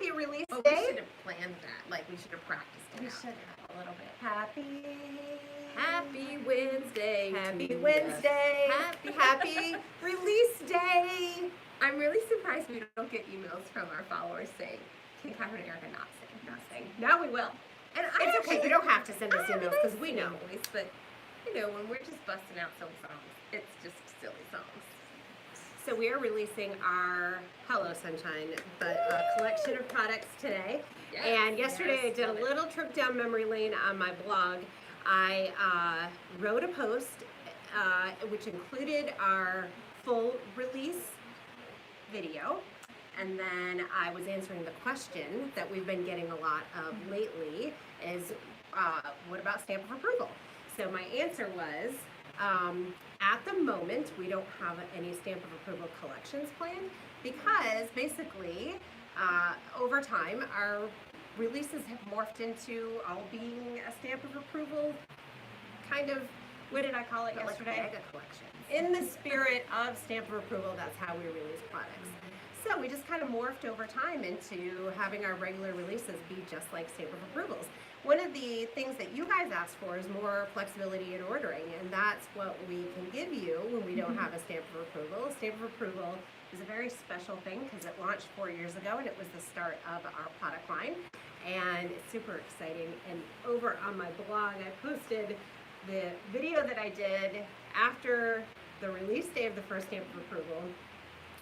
happy release We day. should have planned that. Like, we should have practiced it. We out should there a little bit. Happy Wednesday. Happy to Wednesday. us. Happy release day. I'm really surprised we don't get emails from our followers saying, can Catherine and Erica not sing? Not sing. Now we will. And It's okay. You don't have to send us I emails like because we know. singing voice, but, you know, when we're just busting out silly songs, it's just silly songs. So we are releasing our Hello Sunshine, but a collection of products today. Yes, And yesterday I yes, did a love it. little trip down memory lane on my blog. I wrote a post which included our full release video. And then I was answering the question that we've been getting a lot of lately is, what about stamp of approval? So my answer was, at the moment, we don't have any stamp of approval collections planned because basically, over time, our releases have morphed into all being a stamp of approval kind of, what did I call it yesterday? Like mega collections. In the spirit of stamp of approval, that's how we release products. So we just kind of morphed over time into having our regular releases be just like stamp of approvals. One of the things that you guys asked for is more flexibility in ordering, and that's what we can give you when we don't have a stamp of approval. Stamp of approval is a very special thing because it launched 4 years ago and it was the start of our product line, and it's super exciting. And over on my blog, I posted the video that I did after the release day of the first stamp of approval,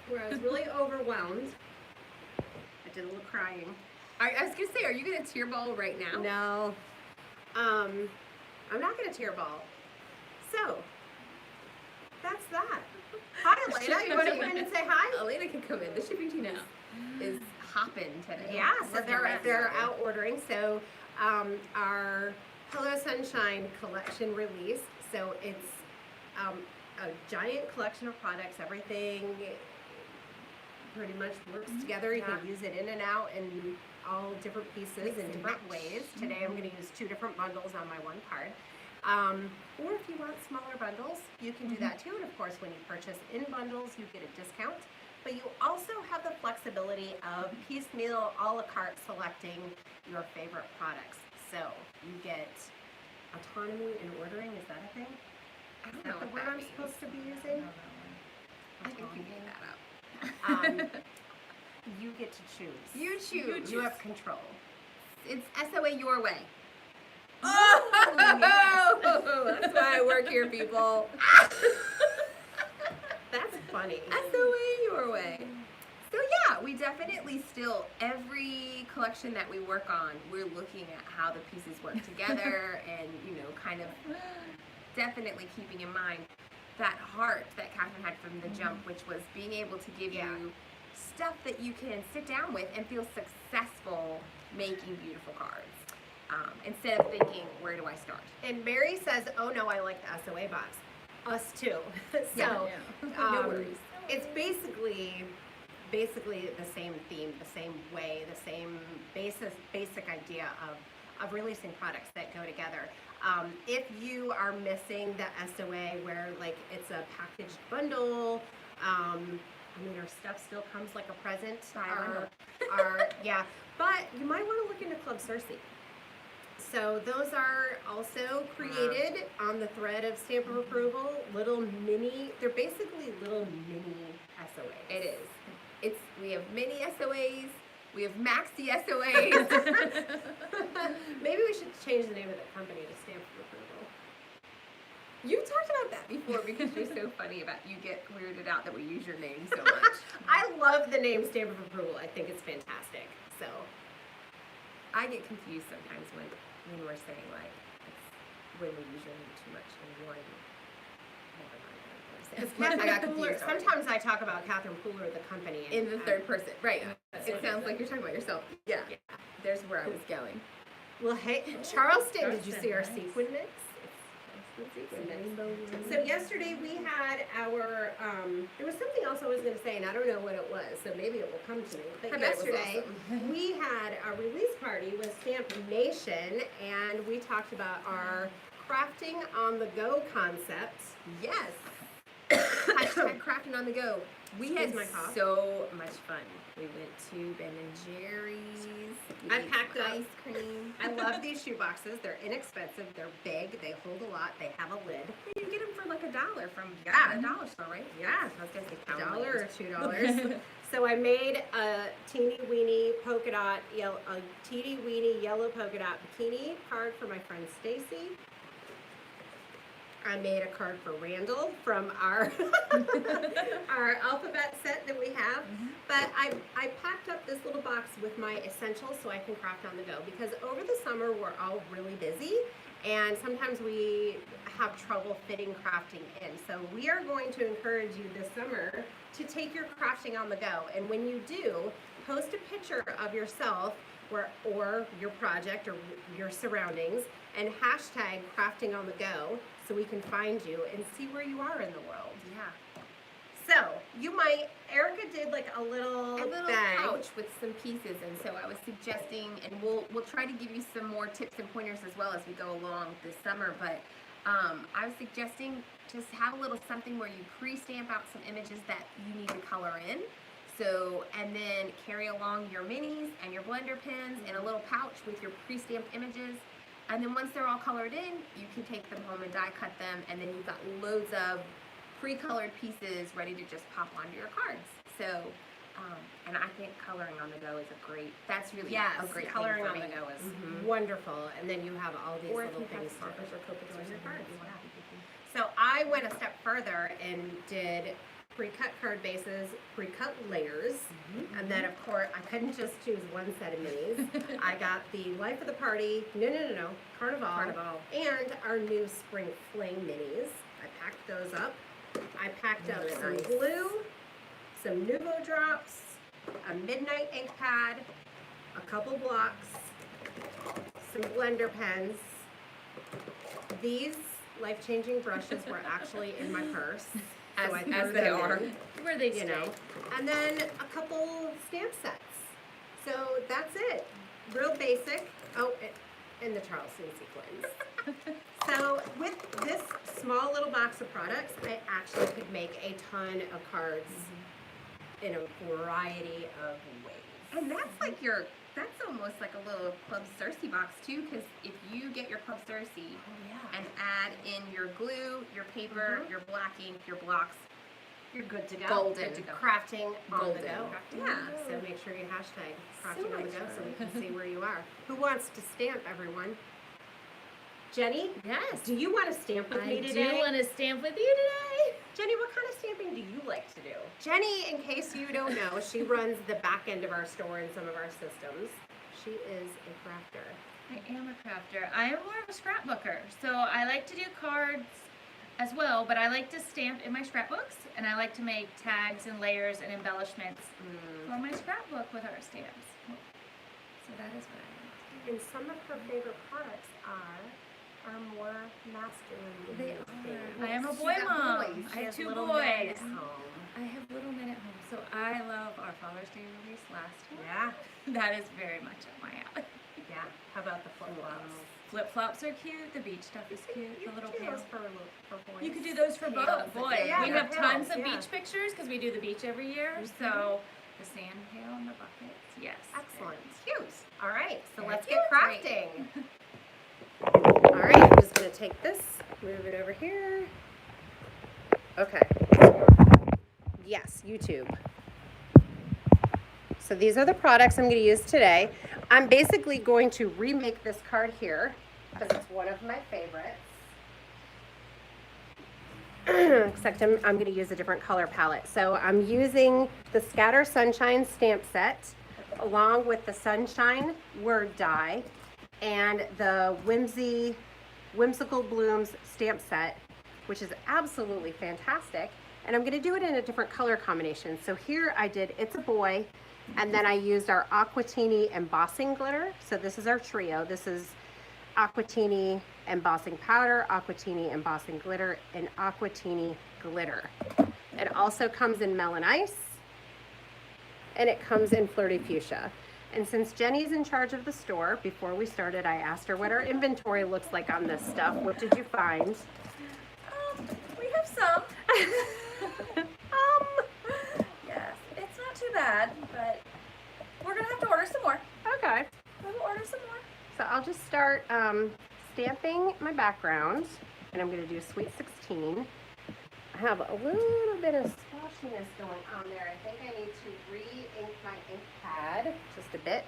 where I was really overwhelmed. I did a little crying. I was going to say, are you going to tear ball right now? No, I'm not going to tear ball. So, that's that. Hi, Elena. You want to come in and say hi? Elena can come in. The shipping team is hopping today. Yeah, so Working right they're now. out ordering. So, our Hello Sunshine collection release. So it's a giant collection of products. Everything pretty much works together. You can use it in and out in all different pieces in different ways. Today I'm going to use 2 different bundles on my one card. Or if you want smaller bundles, you can do that too. And of course, when you purchase in bundles, you get a discount. But you also have the flexibility of piecemeal, a la carte selecting your favorite products. So you get autonomy in ordering. Is that a thing? I don't Is know that the what word that I'm means. supposed to be using? I think you made that up. You get to choose. You choose. You have control. It's SOA your way. Oh, That's why I work here, people. That's funny. SOA your way. So yeah, we definitely still, every collection that we work on, we're looking at how the pieces work together and, you know, kind of definitely keeping in mind that heart that Catherine had from the jump, which was being able to give you stuff that you can sit down with and feel successful making beautiful cards. Instead of thinking, where do I start? And Mary says, oh no, I like the SOA box. Us too. So, No worries. It's basically the same theme, the same way, the same basic idea of releasing products that go together. If you are missing the SOA where like it's a packaged bundle, I mean our stuff still comes like a present. But you might want to look into Club Cersei. So those are also created on the thread of stamp of approval, they're basically little mini SOAs. It is. We have mini SOAs, we have maxi SOAs. Maybe we should change the name of the company to Stamp of Approval. You talked about that before because you're so funny about you get weirded out that we use your name so much. I love the name Stamp of Approval. I think it's fantastic. So I get confused sometimes when we're saying like when we use your name too much in one. Catherine I got Pooler, confused already. sometimes I talk about Catherine Pooler, the company. In the third person, right? That's It what sounds it like you're talking about yourself. Yeah. There's where I was going. Well, hey, Charleston, did you see our sequin mix? So yesterday we had our, there was something else I was going to say, and I don't know what it was, so maybe it will come to me. But I bet it was yesterday awesome. we had a release party with Stamp Nation, and we talked about our crafting on the go concept. Yes. Hashtag crafting on the go. We Excuse had my cough. so much fun. We went to Ben and Jerry's. We I ate packed some up- ice cream. I love these shoe boxes. They're inexpensive. They're big. They hold a lot. They have a lid. You can get them for like $1 from Yeah. the dollar store, right? Yeah. I was gonna say $1 pound or land. $2. So I made a teeny weeny polka dot, a teeny weeny yellow polka dot bikini card for my friend Stacy. I made a card for Randall from our our alphabet set that we have. But I packed up this little box with my essentials so I can craft on the go, because over the summer we're all really busy and sometimes we have trouble fitting crafting in. So we are going to encourage you this summer to take your crafting on the go. And when you do, post a picture of yourself or your project or your surroundings and hashtag crafting on the go so we can find you and see where you are in the world. Yeah. So Erica did like a little bag. pouch with some pieces, and so I was suggesting, and we'll try to give you some more tips and pointers as well as we go along this summer, but I was suggesting just have a little something where you pre-stamp out some images that you need to color in. So, and then carry along your minis and your blender pens in a little pouch with your pre-stamped images. And then once they're all colored in, you can take them home and die cut them, and then you've got loads of pre-colored pieces ready to just pop onto your cards. So, and I think coloring on the go is that's really a great coloring thing on for the me. go is wonderful, and then you have all these Or if little you have things stickers or copics on your cards. Yeah. So I went a step further and did pre-cut card bases, pre-cut layers, and then of course I couldn't just choose one set of minis. I got the Life of the Party, no, Carnival, and our new Spring Fling minis. I packed those up. I packed up Really some nice. glue, some Nuvo drops, a midnight ink pad, a couple blocks, some blender pens. These life-changing brushes were actually in my purse. As I threw they them are. in, Where they you stay. know. And then a couple stamp sets. So that's it. Real basic. Oh, and the Charleston Sequins. So with this small little box of products, I actually could make a ton of cards in a variety of ways. And that's like that's almost like a little Club Cersei box too, because if you get your Club Cersei and add in your glue, your paper, your black ink, your blocks, You're good to go. Golden. Good to go. Crafting on the Golden. go. Yeah. So make sure you hashtag crafting So on the much go so we fun. can see where you are. Who wants to stamp, everyone? Jenny, Yes. do you want to stamp with me I today? do want to stamp with you today. Jenny, what kind of stamping do you like to do? Jenny, in case you don't know, she runs the back end of our store and some of our systems. She is a crafter. I am a crafter. I am more of a scrapbooker. So I like to do cards as well, but I like to stamp in my scrapbooks, and I like to make tags and layers and embellishments for my scrapbook with our stamps. So that is what I like to do. And some of her favorite products are more masculine. They things. are. I am a She's boy got mom. boys. I She have has 2 little boys. men at home. I have little men at home. So I love our Father's Day release last year. Yeah, That is very much up my alley. yeah. How about the flip-flops? Flip-flops are cute. The beach stuff is cute. You The little could do pails. those for boys. You could do those for Pails, both. Boy, yeah, we the have tons pails, of yeah. beach pictures because we do the beach every year. So the sand pail and the buckets. Yes. Excellent. Cute. All right, so Very let's cute. get crafting. All right, I'm just going to take this, move it over here. Okay. Yes, YouTube. So these are the products I'm going to use today. I'm basically going to remake this card here because it's one of my favorites. Except I'm going to use a different color palette. So I'm using the Scatter Sunshine stamp set along with the Sunshine word die and the Whimsical Blooms stamp set, which is absolutely fantastic. And I'm going to do it in a different color combination. So here I did It's a Boy, and then I used our Aquatini embossing glitter. So this is our trio. This is Aquatini embossing powder, Aquatini embossing glitter, and Aquatini glitter. It also comes in Melon Ice, and it comes in Flirty Fuchsia. And since Jenny's in charge of the store, before we started, I asked her what our inventory looks like on this stuff. What did you find? We have some. bad, but we're gonna have to order some more. Okay. We'll order some more. So I'll just start stamping my background, and I'm going to do Sweet 16. I have a little bit of splotchiness going on there. I think I need to re-ink my ink pad just a bit.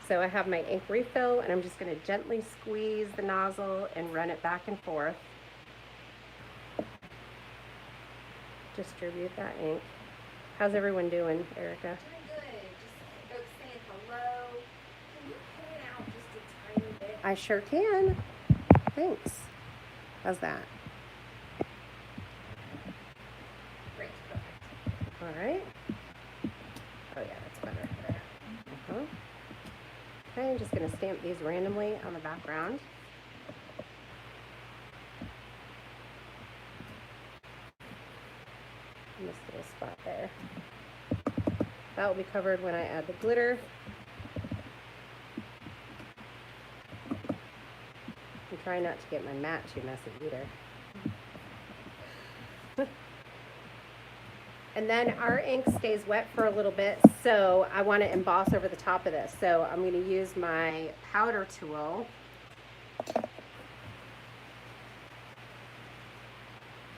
So I have my ink refill, and I'm just going to gently squeeze the nozzle and run it back and forth. Distribute that ink. How's everyone doing, Erica? Doing good. Just folks saying hello. Can you point out just a tiny bit? I sure can. Thanks. How's that? Great, perfect. All right. Oh yeah, that's better. Uh-huh. Okay, I'm just going to stamp these randomly on the background. This little spot there. That will be covered when I add the glitter. I'm trying not to get my mat too messy either. And then our ink stays wet for a little bit, so I want to emboss over the top of this. So I'm going to use my powder tool.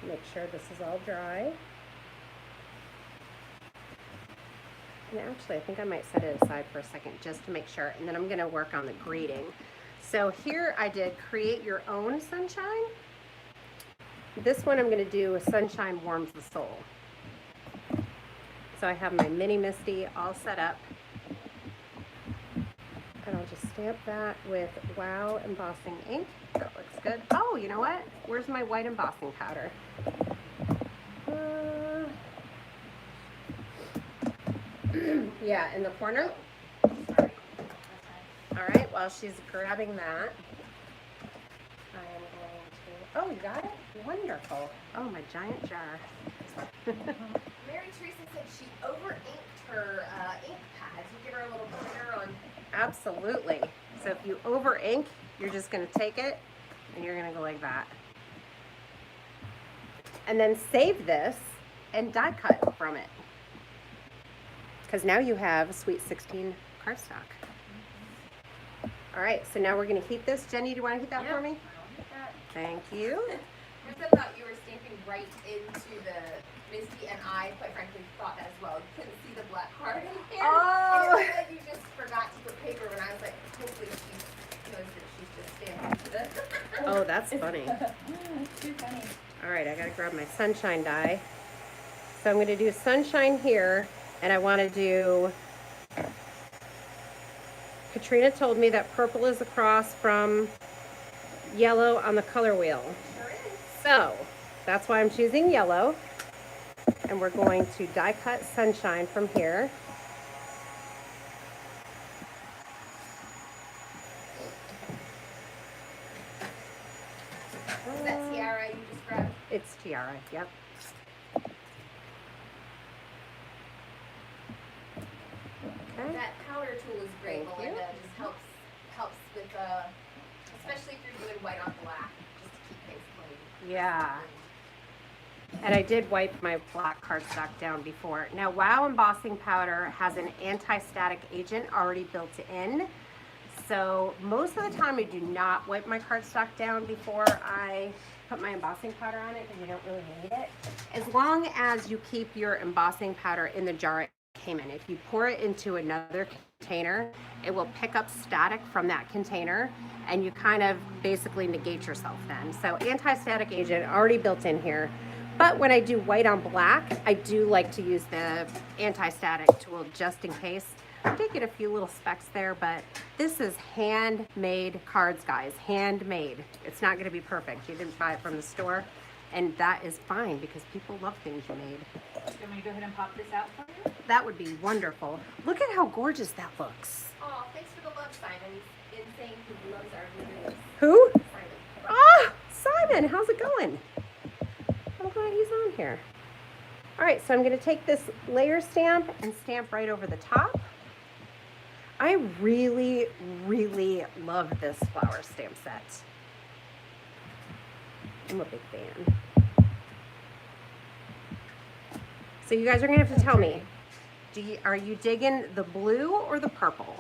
Make sure this is all dry. And actually, I think I might set it aside for a second just to make sure, and then I'm going to work on the grading. So here I did Create Your Own Sunshine. This one I'm going to do Sunshine Warms the Soul. So I have my mini Misty all set up. And I'll just stamp that with WOW Embossing Ink. That looks good. Oh, you know what? Where's my white embossing powder? Yeah, in the corner. Sorry. All right, while she's grabbing that, I am going to, oh, you got it? Wonderful. Oh, my giant jar. Mary Teresa said she over-inked her ink pads. You give her a little pointer on. Absolutely. So if you over ink, you're just going to take it and you're going to go like that. And then save this and die cut from it. Because now you have Sweet 16 cardstock. All right, so now we're going to heat this. Jenny, do you want to heat that for me? I'll hit that. Thank you. Krista thought you were stamping right into the Misty, and I, quite frankly, thought that as well. You couldn't see the black card in there. Oh. And it looked like you just forgot to put paper, and I was like, hopefully she knows that she's just stamping into this. Oh, that's funny. Too funny. All right, I got to grab my sunshine die. So I'm going to do sunshine here, and I want to do, Katrina told me that purple is across from yellow on the color wheel. Sure is. So that's why I'm choosing yellow. And we're going to die cut sunshine from here. Is that Tiara you just grabbed? It's Tiara, yep. Okay. That powder tool is great, Thank you. Melinda. It just helps with, especially if you're doing white on black, just to keep things clean. Yeah. And I did wipe my black cardstock down before. Now, WOW Embossing Powder has an anti-static agent already built in. So most of the time I do not wipe my cardstock down before I put my embossing powder on it because you don't really need it. As long as you keep your embossing powder in the jar it came in. If you pour it into another container, it will pick up static from that container and you kind of basically negate yourself then. So anti-static agent already built in here. But when I do white on black, I do like to use the anti-static tool just in case. I did get a few little specks there, but this is handmade cards, guys. Handmade. It's not going to be perfect. You didn't buy it from the store, and that is fine because people love things you made. Do you want me to go ahead and pop this out for you? That would be wonderful. Look at how gorgeous that looks. Oh, thanks for the love, Simon. He's insane. He loves our videos. Who? Simon. Ah, Simon, how's it going? I'm glad he's on here. All right, so I'm going to take this layer stamp and stamp right over the top. I really, really love this flower stamp set. I'm a big fan. So you guys are gonna have to tell me, are you digging the blue or the purple?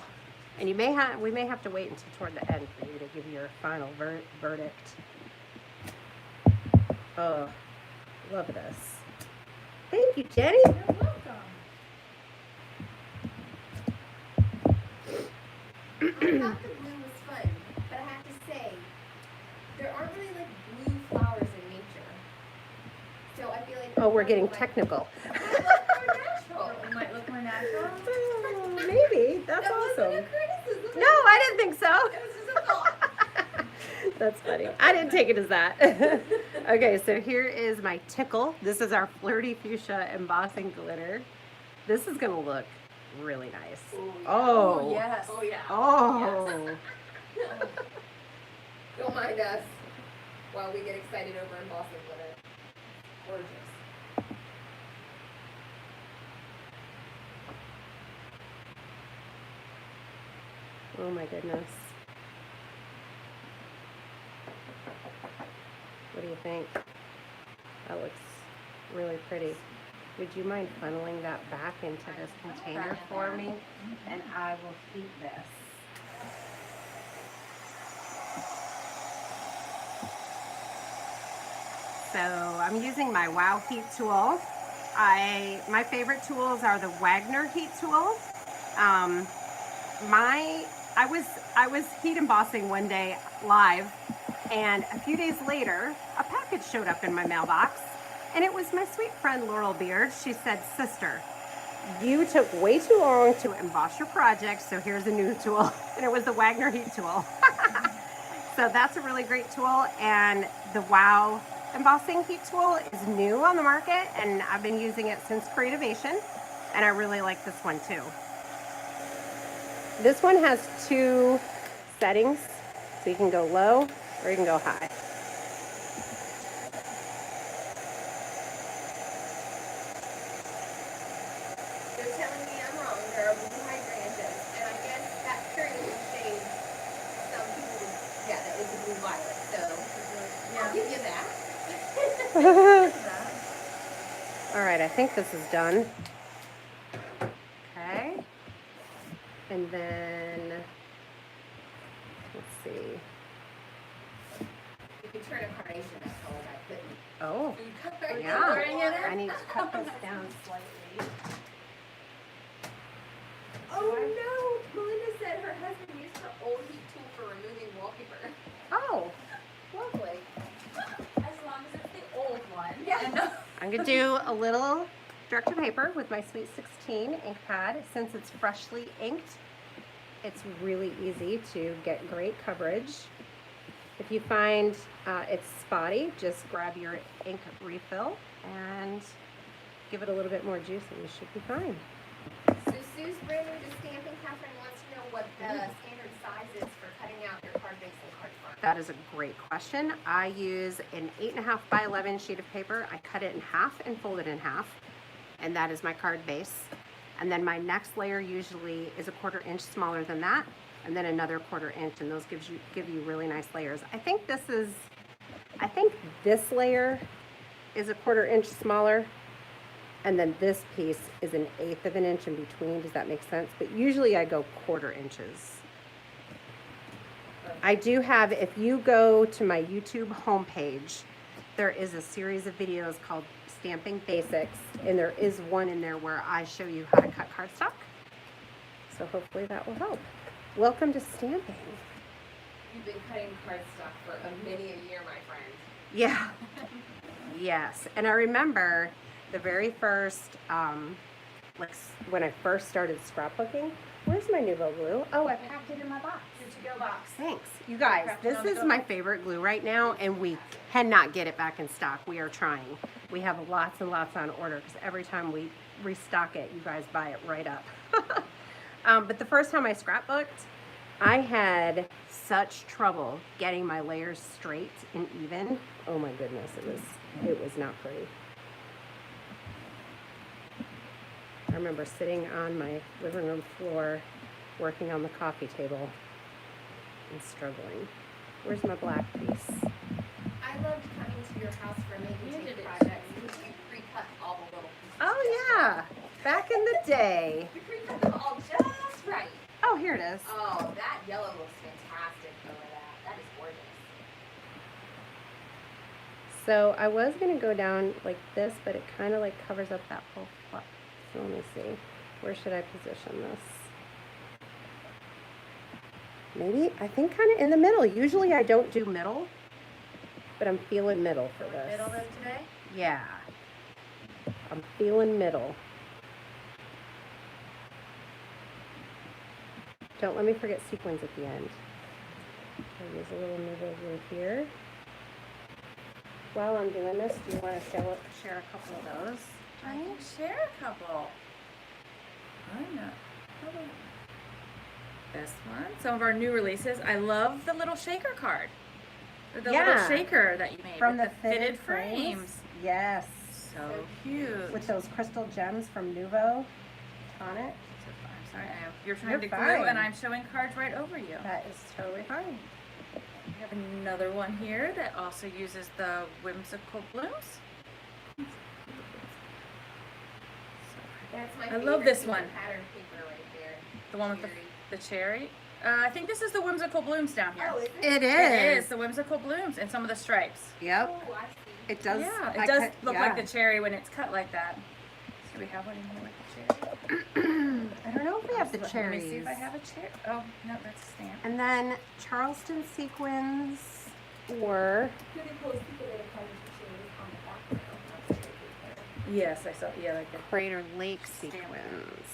And we may have to wait until toward the end for you to give your final verdict. Oh, love this. Thank you, Jenny. You're welcome. I thought the blue was fun, but I have to say, there aren't really like blue flowers in nature. So I feel like Oh, we're getting might- technical. It might look more natural. It might look more natural. Oh, maybe. That's That wasn't awesome. a criticism. No, I didn't think so. It was just a thought. That's funny. I didn't take it as that. Okay, so here is my tickle. This is our Flirty Fuchsia embossing glitter. This is gonna look really nice. Oh. yes. Oh yeah. Oh. Don't mind us while we get excited over embossing glitter. Gorgeous. Oh my goodness. What do you think? That looks really pretty. Would you mind funneling that back into this container for me? And I will heat this. So I'm using my WOW heat tool. My favorite tools are the Wagner heat tool. I was heat embossing one day live, and a few days later, a package showed up in my mailbox, and it was my sweet friend Laurel Beard. She said, "Sister, you took way too long to emboss your project, so here's a new tool." And it was the Wagner heat tool. So that's a really great tool, and the WOW embossing heat tool is new on the market, and I've been using it since Creativation, and I really like this one too. This one has 2 settings, so you can go low or you can go high. They're telling me I'm wrong. There are blue hydrangeas, and I guess that currently shade some people would, yeah, that is a blue violet. So I'll give you that. All right, I think this is done. Okay. And then, let's see. You can turn a carnation that color by putting Oh, food color in yeah. water. I need to cut this down slightly. Oh no! Melinda said her husband used her old heat tool for removing wallpaper. Oh, lovely. As long as it's the old one. Yeah. I'm gonna do a little director paper with my Sweet 16 ink pad. Since it's freshly inked, it's really easy to get great coverage. If you find it's spotty, just grab your ink refill and give it a little bit more juice and you should be fine. So Sue's brand new to stamping. Catherine wants to know what the standard size is for cutting out your card base and card front. That is a great question. I use an 8.5 by 11 sheet of paper. I cut it in half and fold it in half, and that is my card base. And then my next layer usually is a 1/4 inch smaller than that, and then another 1/4 inch, and those give you really nice layers. I think this layer is a 1/4 inch smaller, and then this piece is an 1/8 of an inch in between. Does that make sense? But usually I go 1/4 inches. I do have, if you go to my YouTube homepage, there is a series of videos called Stamping Basics, and there is one in there where I show you how to cut cardstock. So hopefully that will help. Welcome to stamping. You've been cutting cardstock for many a year, my friend. Yeah. Yes. And I remember the very first, when I first started scrapbooking. Where's my Nouveau glue? Oh, I packed it in my box. The to-go box. Thanks. You guys, this is my favorite glue right now, and we cannot get it back in stock. We are trying. We have lots and lots on order because every time we restock it, you guys buy it right up. But the first time I scrapbooked, I had such trouble getting my layers straight and even. Oh my goodness, it was not pretty. I remember sitting on my living room floor working on the coffee table and struggling. Where's my black piece? I loved coming to your house for making You did tape it projects because you pre-cut all the little pieces Oh yeah, back in the day. We pre-cut them all just right. Oh, here it is. Oh, that yellow looks fantastic over that. That is gorgeous. So I was gonna go down like this, but it kind of like covers up that whole flap. So let me see. Where should I position this? Maybe, I think kind of in the middle. Usually I don't do middle, but I'm feeling middle for this. Middle of today? Yeah. I'm feeling middle. Don't let me forget sequins at the end. There's a little move over here. While I'm doing this, do you want to share a couple of those? I can share a couple. Why not? This one. Some of our new releases. I love the little shaker card. The Yeah. little shaker that you made From with the the fitted frames. Yes. So cute. With those crystal gems from WOW on it. I'm sorry, you're trying You're to glue fine. and I'm showing cards right over you. That is totally fine. We have another one here that also uses the Whimsical blooms. That's my I favorite love this piece of one. pattern paper right there. The one with Cherry. the cherry. I think this is the Whimsical blooms down here. Oh, is it? It It is the Whimsical blooms and some of the stripes. Yep. Oh, I see. It does. Yeah, I it does cut- look yeah. like the cherry when it's cut like that. So we have one in here with the cherry. I don't know if we have the Let cherries. me see if I have a cherry. Oh, no, that's a stamp. And then Charleston Sequins or Pretty close to the colors of cherries on the background. That's cherry paper. Yes, I saw. Yeah, like the Crater Lake Sequins.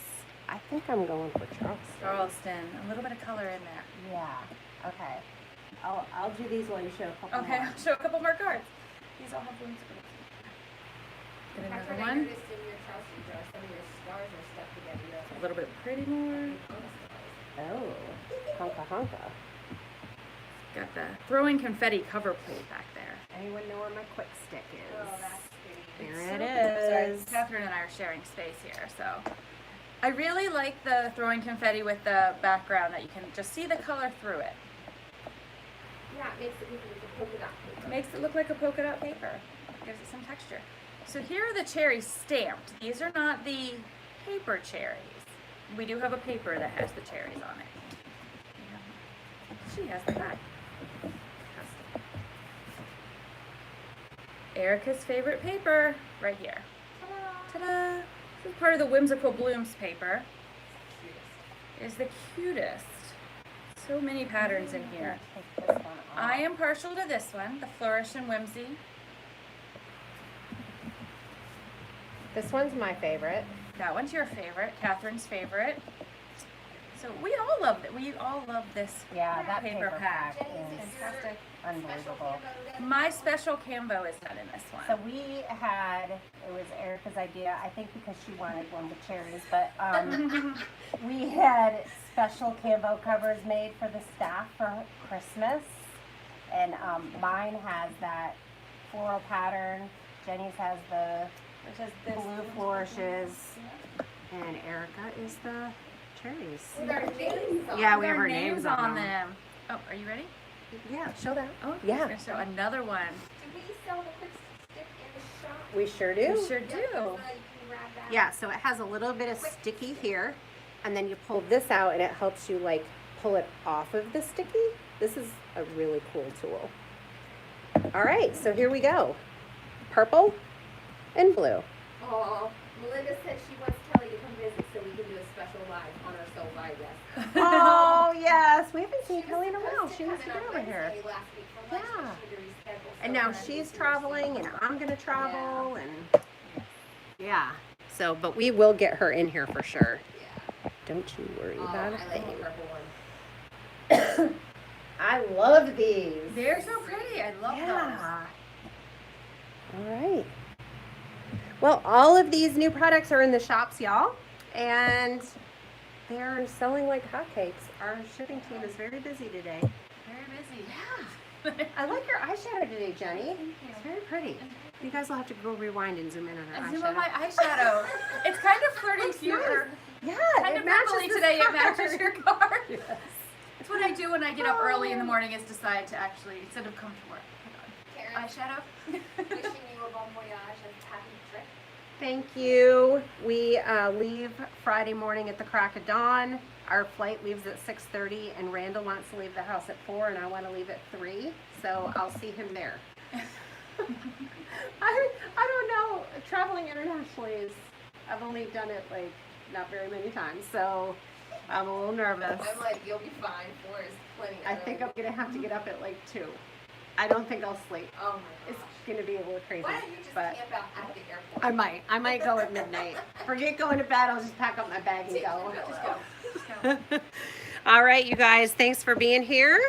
I think I'm going for Charleston. Charleston. A little bit of color in there. Yeah. Okay. I'll do these while you show a couple Okay, more. I'll show a couple more cards. These all have Whimsical. Get That's another what I one. noticed in your Charleston jar. Some of your stars are stuck together. A little bit pretty more. Oh, honka honka. Got the throwing confetti cover plate back there. Anyone know where my Quickstik is? Oh, that's pretty. There So it cute. Sorry, is. Catherine and I are sharing space here, so. I really like the throwing confetti with the background that you can just see the color through it. Yeah, it makes it look like a polka dot paper. Makes it look like a polka dot paper. Gives it some texture. So here are the cherries stamped. These are not the paper cherries. We do have a paper that has the cherries on it. She has the back. Erica's favorite paper, right here. Ta-da! This is part of the Whimsical Blooms paper. Is the cutest. So many patterns in here. Take this one off. I am partial to this one, the Flourish and Whimsy. This one's my favorite. That one's your favorite, Catherine's favorite. So we all love it. We all love this Yeah, that paper pack. is Fantastic. unbelievable. My special Cambo is done in this So one. we had, it was Erica's idea, I think because she wanted one with cherries, but we had special Cambo covers made for the staff for Christmas. And mine has that floral pattern. Jenny's has the Which is this blue flourishes. And Erica is the cherries. With our names on Yeah, it. we have Our our names on them. Oh, are you ready? Yeah, show that. Oh, Yeah. So another one. Do we sell the Quickstik in the shop? We sure do. We sure Yep, do. you can grab that. Yeah, so it has a little bit of sticky here, and then you pull this out and it helps you like pull it off of the sticky. This is a really cool tool. All right, so here we go. Purple and blue. Oh, Melinda said she wants Kelly to come visit so we can do a special live on our Soul by Yes. Oh, yes, we haven't seen Kelly in a while. She needs to get over here. Yeah. Yeah. And now she's traveling and I'm gonna travel and yeah. So, but we will get her in here for sure. Yeah. Don't you worry Oh, about it. I like the purple one. I love these. They're so pretty. I love those. Yeah. All right. Well, all of these new products are in the shops, y'all, and they're selling like hotcakes. Our shipping team is very busy today. Very busy. Yeah. I like your eyeshadow today, Jenny. It's very pretty. You guys will have to go rewind and zoom in on her I zoom eyeshadow. on my eyeshadow. It's kind of flirty It's cute. nice. Or Yeah, kind it of matches purpley this today. It card. matches your card. Yes. It's what I do when I get up early in the morning is decide to actually, instead of come to work, put on Karen, eyeshadow. wishing you a bon voyage and happy trip. Thank you. We leave Friday morning at the crack of dawn. Our flight leaves at 6:30, and Randall wants to leave the house at 4, and I want to leave at 3. So I'll see him there. I don't know. Traveling internationally is, I've only done it like not very many times, so I'm a little nervous. I'm like, you'll be fine. 4 is plenty. I think I'm gonna have to get up at like 2. I don't think I'll sleep. Oh my It's gosh. gonna be a little crazy. Why don't you just but camp out at the airport? I might go at midnight. Forget going to bed. I'll just pack up my bag and Take go. your pillow. Just go. All right, you guys. Thanks for being here.